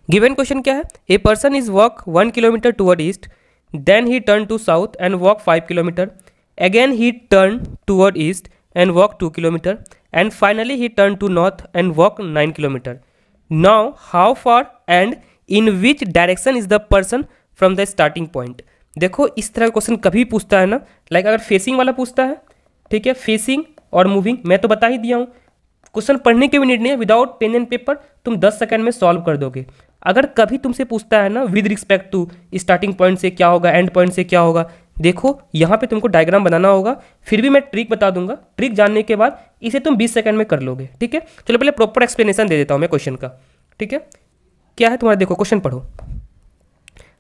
Given question क्या है, a person is walk 1 kilometre toward east, then he turn to south and walk 5 kilometre, again he turn toward east and walk 2 kilometre, and finally he turn to north and walk 9 kilometre. Now how far and in which direction is the person from the starting point. देखो इस तरह का question कभी पूछता है ना, like अगर facing वाला पूछता है, ठीक है, फेसिंग और मूविंग मैं तो बता ही दिया हूँ, क्वेश्चन पढ़ने की भी नीड नहीं है, विदाउट पेन एंड पेपर तुम 10 सेकंड में सॉल्व कर दोगे. अगर कभी तुमसे पूछता है ना with respect to starting point से क्या होगा, एंड पॉइंट से क्या होगा, देखो यहाँ पे तुमको डायग्राम बनाना होगा, फिर भी मैं ट्रिक बता दूंगा, ट्रिक जानने के बाद इसे तुम 20 सेकंड में कर लोगे. ठीक है, चलो पहले प्रॉपर एक्सप्लेनेशन दे देता हूँ मैं क्वेश्चन का. ठीक है, क्या है तुम्हारा, देखो क्वेश्चन पढ़ो.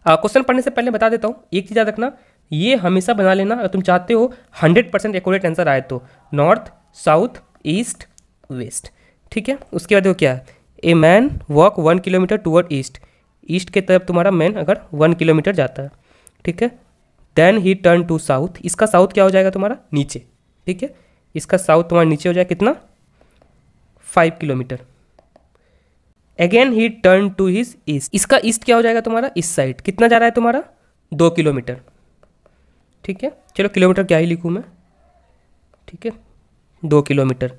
क्वेश्चन पढ़ने से पहले बता देता हूँ एक चीज़ याद रखना, ये हमेशा बना लेना अगर तुम चाहते हो 100% एक्यूरेट आंसर आए तो, नॉर्थ साउथ ईस्ट वेस्ट. ठीक है, उसके बाद देखो क्या है, a man walk 1 kilometre toward east, east के तरफ तुम्हारा मैन अगर 1 किलोमीटर जाता है. ठीक है, then he turn to south, इसका साउथ क्या हो जाएगा तुम्हारा नीचे. ठीक है, इसका साउथ तुम्हारा नीचे हो जाएगा कितना, 5 kilometre. Again he turn to his east, इसका ईस्ट क्या हो जाएगा तुम्हारा इस साइड, कितना जा रहा है तुम्हारा 2 किलोमीटर. ठीक है, चलो किलोमीटर क्या ही लिखूँ मैं. ठीक है, 2 किलोमीटर.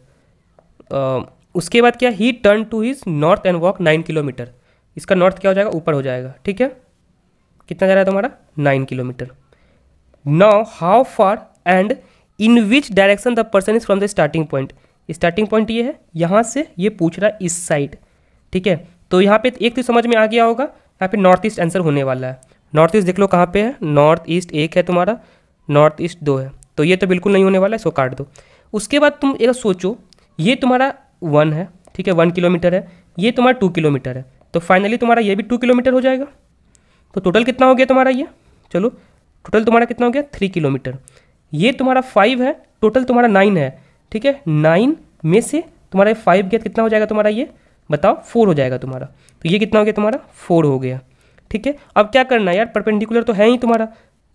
उसके बाद क्या, he turn to his north and walk 9 kilometre, इसका नॉर्थ क्या हो जाएगा ऊपर हो जाएगा. ठीक है, कितना जा रहा है तुम्हारा 9 kilometre. Now how far and in which direction the person is from the starting point. Starting point ये है, यहाँ से ये पूछ रहा है इस साइड. ठीक है, तो यहाँ पे एक तो समझ में आ गया होगा, यहाँ पे नॉर्थ ईस्ट आंसर होने वाला है. नॉर्थ ईस्ट देख लो कहाँ पे है, नॉर्थ ईस्ट 1 है तुम्हारा, नॉर्थ ईस्ट 2 है, तो ये तो बिल्कुल नहीं होने वाला है, इसको काट दो. उसके बाद तुम एक सोचो, ये तुम्हारा 1 है, ठीक है, 1 किलोमीटर है, ये तुम्हारा 2 किलोमीटर है, तो फाइनली तुम्हारा ये भी 2 किलोमीटर हो जाएगा. तो टोटल कितना हो गया तुम्हारा ये, चलो टोटल तुम्हारा कितना हो गया 3 किलोमीटर. ये तुम्हारा 5 है, टोटल तुम्हारा 9 है. ठीक है, 9 में से तुम्हारा 5 गया, कितना हो जाएगा तुम्हारा ये बताओ, 4 हो जाएगा तुम्हारा. तो ये कितना हो गया तुम्हारा 4 हो गया. ठीक है, अब क्या करना है यार, परपेंडिकुलर तो है ही तुम्हारा,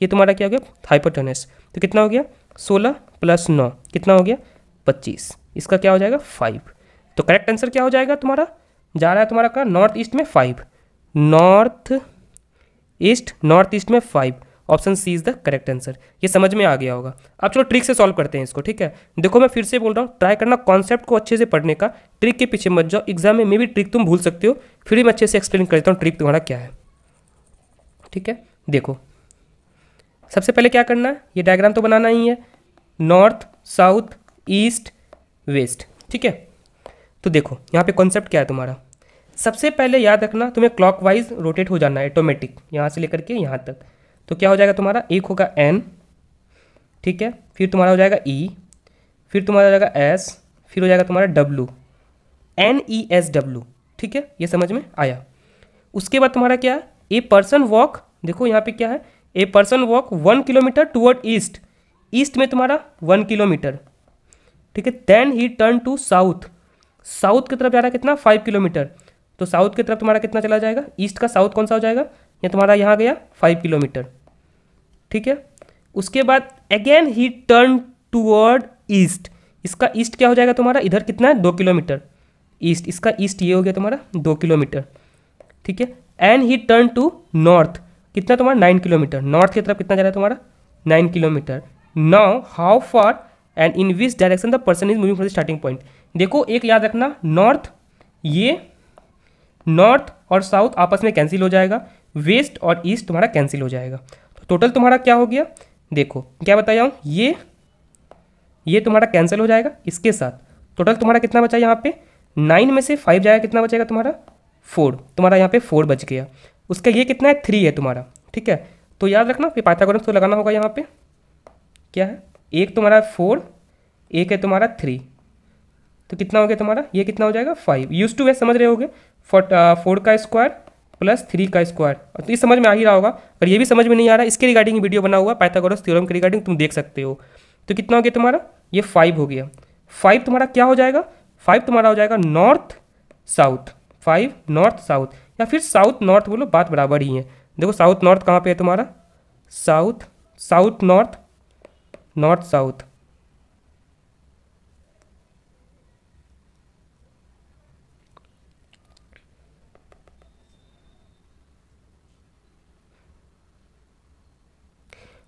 ये तुम्हारा क्या हो गया हाइपोटेनस, तो कितना हो गया 16 + 9 कितना हो गया 25, इसका क्या हो जाएगा 5. तो करेक्ट आंसर क्या हो जाएगा तुम्हारा, जा रहा है तुम्हारा का नॉर्थ ईस्ट में 5, नॉर्थ ईस्ट में 5, option C is the correct answer. ये समझ में आ गया होगा. अब चलो ट्रिक से सॉल्व करते हैं इसको. ठीक है, देखो मैं फिर से बोल रहा हूँ, ट्राई करना कॉन्सेप्ट को अच्छे से पढ़ने का, ट्रिक के पीछे मत जाओ. एग्जाम में भी ट्रिक तुम भूल सकते हो, फिर भी मैं अच्छे से एक्सप्लेन करता हूँ ट्रिक तुम्हारा क्या है. ठीक है, देखो सबसे पहले क्या करना है, ये डायग्राम तो बनाना ही है, नॉर्थ साउथ ईस्ट वेस्ट. ठीक है, तो देखो यहाँ पे कॉन्सेप्ट क्या है तुम्हारा, सबसे पहले याद रखना तुम्हें क्लॉकवाइज रोटेट हो जाना है ऑटोमेटिक, यहाँ से लेकर के यहाँ तक. तो क्या हो जाएगा तुम्हारा, एक होगा एन, ठीक है, फिर तुम्हारा हो जाएगा ई, फिर तुम्हारा हो जाएगा एस, फिर हो जाएगा तुम्हारा डब्लू, NESW. ठीक है, ये समझ में आया. उसके बाद तुम्हारा क्या है, ए पर्सन वॉक, देखो यहाँ पे क्या है, a person walk 1 kilometre toward east, east में तुम्हारा 1 किलोमीटर. ठीक है, then he turn to south, south की तरफ जा रहा है कितना 5 किलोमीटर, तो साउथ की तरफ तुम्हारा कितना चला जाएगा, ईस्ट का साउथ कौन सा हो जाएगा, ये तुम्हारा यहाँ गया 5 किलोमीटर. ठीक है, उसके बाद again he turn toward east, इसका ईस्ट क्या हो जाएगा तुम्हारा, इधर कितना है 2 किलोमीटर ईस्ट, इसका ईस्ट ये हो गया तुम्हारा 2 किलोमीटर. ठीक है, and he turn to north, कितना तुम्हारा 9 किलोमीटर, नॉर्थ की तरफ कितना जा रहा है तुम्हारा 9 kilometre. Now how far and in which direction the person is moving from the starting point. देखो एक याद रखना, नॉर्थ, ये नॉर्थ और साउथ आपस में कैंसिल हो जाएगा, वेस्ट और ईस्ट तुम्हारा कैंसिल हो जाएगा. तो टोटल तुम्हारा क्या हो गया, देखो क्या बताया हूँ, ये तुम्हारा कैंसिल हो जाएगा इसके साथ. टोटल तुम्हारा कितना बचा यहाँ पे, 9 में से 5 जाएगा, कितना बचेगा तुम्हारा 4, तुम्हारा यहाँ पे 4 बच गया. उसका ये कितना है 3 है तुम्हारा. ठीक है, तो याद रखना कि पाइथागोरस तो लगाना होगा यहाँ पे, क्या है, एक तुम्हारा 4, एक है तुम्हारा 3, तो कितना हो गया तुम्हारा, ये कितना हो जाएगा 5. यूज टू वैसे समझ रहे होगे, 4 का स्क्वायर प्लस 3 का स्क्वायर. तो ये समझ में आ ही रहा होगा. अगर ये भी समझ में नहीं आ रहा, इसके रिगार्डिंग वीडियो बना हुआ पाइथागोरस थ्योरम के रिगार्डिंग, तुम देख सकते हो. तो कितना हो गया तुम्हारा, ये 5 हो गया. 5 तुम्हारा क्या हो जाएगा, 5 तुम्हारा हो जाएगा नॉर्थ साउथ, 5 नॉर्थ साउथ, या फिर साउथ नॉर्थ बोलो, बात बराबर ही है. देखो साउथ नॉर्थ कहाँ पे है तुम्हारा, साउथ नॉर्थ, नॉर्थ साउथ.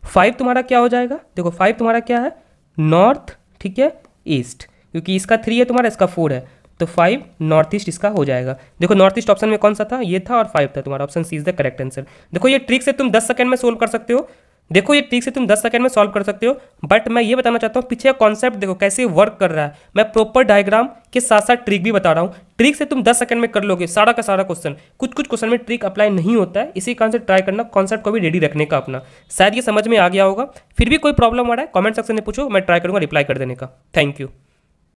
5 तुम्हारा क्या हो जाएगा, देखो 5 तुम्हारा क्या है, नॉर्थ, ठीक है, ईस्ट, क्योंकि इसका 3 है तुम्हारा, इसका 4 है, तो 5 नॉर्थ ईस्ट इसका हो जाएगा। देखो नॉर्थ ईस्ट ऑप्शन में कौन सा था, ये था, और 5 था, तुम्हारा option C is the correct answer. देखो ये ट्रिक से तुम 10 सेकंड में सोल्व कर सकते हो, देखो ये ट्रिक से तुम 10 सेकंड में सॉल्व कर सकते हो, बट मैं ये बताना चाहता हूँ पीछे कॉन्सेप्ट देखो कैसे वर्क कर रहा है। मैं प्रॉपर डायग्राम के साथ साथ ट्रिक भी बता रहा हूँ। ट्रिक से तुम 10 सेकंड में कर लोगे सारा का सारा क्वेश्चन, कुछ कुछ क्वेश्चन में ट्रिक अप्लाई नहीं होता है, इसी कारण से ट्राई करना, कॉन्सेप्ट को भी रेडी रखने का अपना। शायद ये समझ में आ गया होगा, फिर भी कोई प्रॉब्लम आ रहा है कॉमेंट सेक्शन में पूछो, मैं ट्राई करूँगा रिप्लाई कर देने का। Thank you.